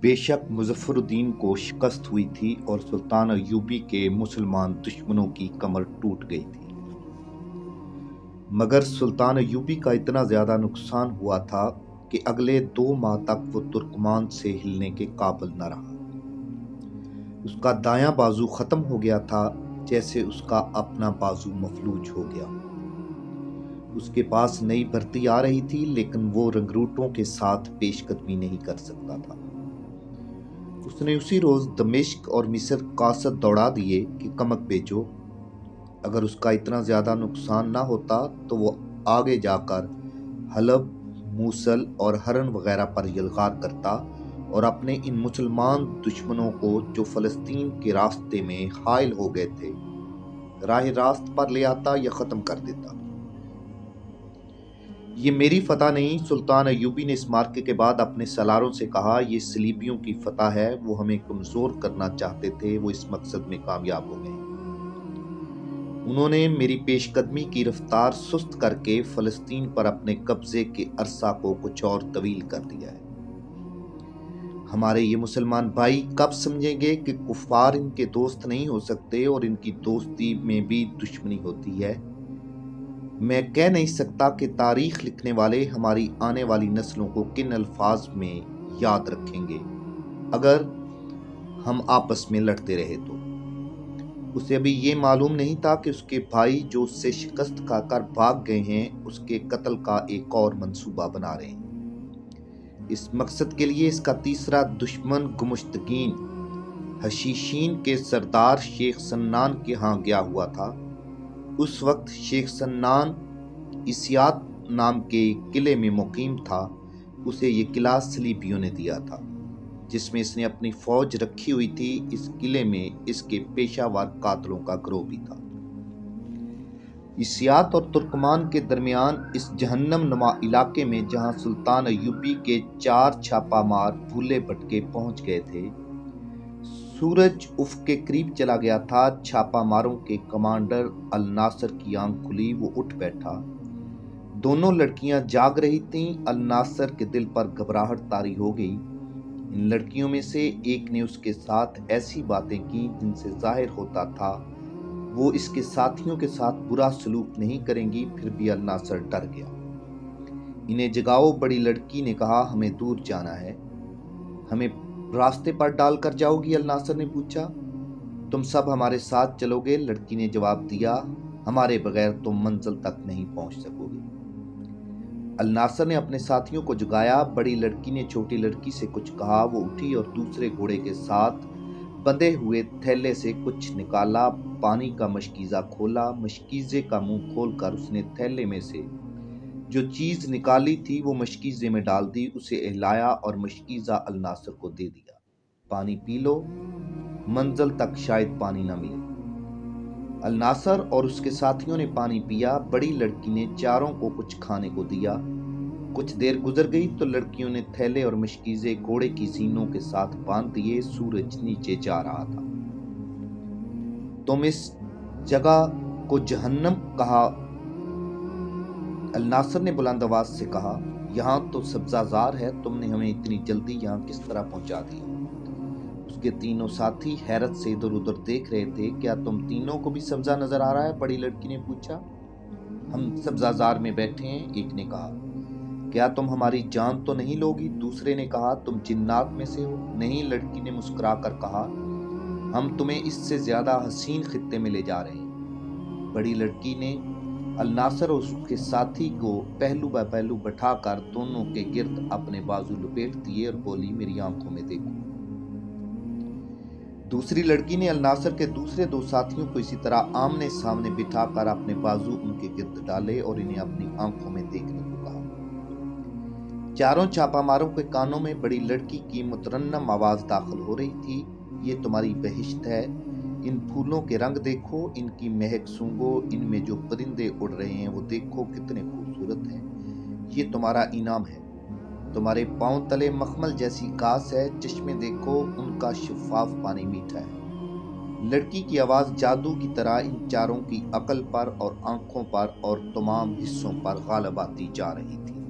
بے شک مظفر الدین کو شکست ہوئی تھی اور سلطان ایوبی کے مسلمان دشمنوں کی کمر ٹوٹ گئی تھی، مگر سلطان ایوبی کا اتنا زیادہ نقصان ہوا تھا کہ اگلے 2 ماہ تک وہ ترکمان سے ہلنے کے قابل نہ رہا۔ اس کا دایاں بازو ختم ہو گیا تھا، جیسے اس کا اپنا بازو مفلوج ہو گیا۔ اس کے پاس نئی بھرتی آ رہی تھی، لیکن وہ رنگروٹوں کے ساتھ پیش قدمی نہیں کر سکتا تھا۔ اس نے اسی روز دمشق اور مصر قاصد دوڑا دیے کہ کمک بھیجو۔ اگر اس کا اتنا زیادہ نقصان نہ ہوتا تو وہ آگے جا کر حلب، موصل اور حرن وغیرہ پر یلغار کرتا اور اپنے ان مسلمان دشمنوں کو جو فلسطین کے راستے میں حائل ہو گئے تھے راہ راست پر لے آتا یا ختم کر دیتا۔ یہ میری فتح نہیں، سلطان ایوبی نے اس مارکے کے بعد اپنے سالاروں سے کہا، یہ صلیبیوں کی فتح ہے، وہ ہمیں کمزور کرنا چاہتے تھے، وہ اس مقصد میں کامیاب ہو گئے۔ انہوں نے میری پیش قدمی کی رفتار سست کر کے فلسطین پر اپنے قبضے کے عرصہ کو کچھ اور طویل کر دیا ہے۔ ہمارے یہ مسلمان بھائی کب سمجھیں گے کہ کفار ان کے دوست نہیں ہو سکتے اور ان کی دوستی میں بھی دشمنی ہوتی ہے؟ میں کہہ نہیں سکتا کہ تاریخ لکھنے والے ہماری آنے والی نسلوں کو کن الفاظ میں یاد رکھیں گے اگر ہم آپس میں لڑتے رہے تو۔ اسے ابھی یہ معلوم نہیں تھا کہ اس کے بھائی جو اس سے شکست کھا کر بھاگ گئے ہیں، اس کے قتل کا ایک اور منصوبہ بنا رہے ہیں۔ اس مقصد کے لیے اس کا تیسرا دشمن گمشتگین حشیشین کے سردار شیخ سنان کے ہاں گیا ہوا تھا۔ اس وقت شیخ سنان اسیات نام کے قلعے میں مقیم تھا۔ اسے یہ قلعہ صلیبیوں نے دیا تھا، جس میں اس نے اپنی فوج رکھی ہوئی تھی۔ اس قلعے میں اس کے پیشہ ور قاتلوں کا گروہ بھی تھا۔ اسیات اور ترکمان کے درمیان اس جہنم نما علاقے میں جہاں سلطان ایوبی کے 4 چھاپہ مار بھولے بھٹکے پہنچ گئے تھے، سورج افق کے قریب چلا گیا تھا۔ چھاپہ ماروں کے کمانڈر الناصر کی آنکھ کھلی، وہ اٹھ بیٹھا۔ دونوں لڑکیاں جاگ رہی تھیں۔ الناصر کے دل پر گھبراہٹ طاری ہو گئی۔ ان لڑکیوں میں سے ایک نے اس کے ساتھ ایسی باتیں کی جن سے ظاہر ہوتا تھا وہ اس کے ساتھیوں کے ساتھ برا سلوک نہیں کریں گی، پھر بھی الناصر ڈر گیا۔ انہیں جگاؤ، بڑی لڑکی نے کہا، ہمیں دور جانا ہے۔ ہمیں راستے پر ڈال کر جاؤ گی؟ الناصر نے پوچھا۔ تم سب ہمارے ساتھ چلو گے؟ لڑکی نے جواب دیا، ہمارے بغیر تم منزل تک نہیں پہنچ سکو گے۔ الناصر نے اپنے ساتھیوں کو جگایا۔ بڑی لڑکی نے چھوٹی لڑکی سے کچھ کہا، وہ اٹھی اور دوسرے گھوڑے کے ساتھ بندھے ہوئے تھیلے سے کچھ نکالا، پانی کا مشکیزہ کھولا۔ مشکیزے کا منہ کھول کر اس نے تھیلے میں سے جو چیز نکالی تھی وہ مشکیزے میں ڈال دی، اسے ہلایا اور مشکیزہ الناصر کو دے دیا، پانی پی لو، منزل تک شاید پانی نہ ملے۔ الناصر اور اس کے ساتھیوں نے پانی پیا۔ بڑی لڑکی نے چاروں کو کچھ کھانے کو دیا۔ کچھ دیر گزر گئی تو لڑکیوں نے تھیلے اور مشکیزے گھوڑے کی زینوں کے ساتھ باندھ دیے۔ سورج نیچے جا رہا تھا۔ تم اس جگہ کو جہنم کہا؟ الناصر نے بلند آواز سے کہا، یہاں تو سبزہ زار ہے، تم نے ہمیں اتنی جلدی یہاں کس طرح پہنچا دیا؟ اس کے تینوں ساتھی حیرت سے ادھر ادھر دیکھ رہے تھے۔ کیا تم تینوں کو بھی سبزہ نظر آ رہا ہے؟ بڑی لڑکی نے پوچھا۔ ہم سبزہ زار میں بیٹھے ہیں، ایک نے کہا۔ کیا تم ہماری جان تو نہیں لوگی؟ دوسرے نے کہا۔ تم جنات میں سے ہو؟ نہیں، لڑکی نے مسکرا کر کہا، ہم تمہیں اس سے زیادہ حسین خطے میں لے جا رہے ہیں۔ بڑی لڑکی نے الناصر اور اس کے ساتھی کو پہلو بہ پہلو بٹھا کر دونوں کے گرد اپنے بازو لپیٹ دیے اور بولی، میری آنکھوں میں دیکھو۔ دوسری لڑکی نے الناصر کے دوسرے 2 ساتھیوں کو اسی طرح آمنے سامنے بٹھا کر اپنے بازو ان کے گرد ڈالے اور انہیں اپنی آنکھوں میں دیکھنے کو کہا۔ چاروں چھاپہ ماروں کے کانوں میں بڑی لڑکی کی مترنم آواز داخل ہو رہی تھی، یہ تمہاری بہشت ہے، ان پھولوں کے رنگ دیکھو، ان کی مہک سونگھو، ان میں جو پرندے اڑ رہے ہیں وہ دیکھو کتنے خوبصورت ہیں، یہ تمہارا انعام ہے۔ تمہارے پاؤں تلے مخمل جیسی گھاس ہے، چشمے دیکھو، ان کا شفاف پانی میٹھا ہے۔ لڑکی کی آواز جادو کی طرح ان چاروں کی عقل پر اور آنکھوں پر اور تمام حصوں پر غالب آتی جا رہی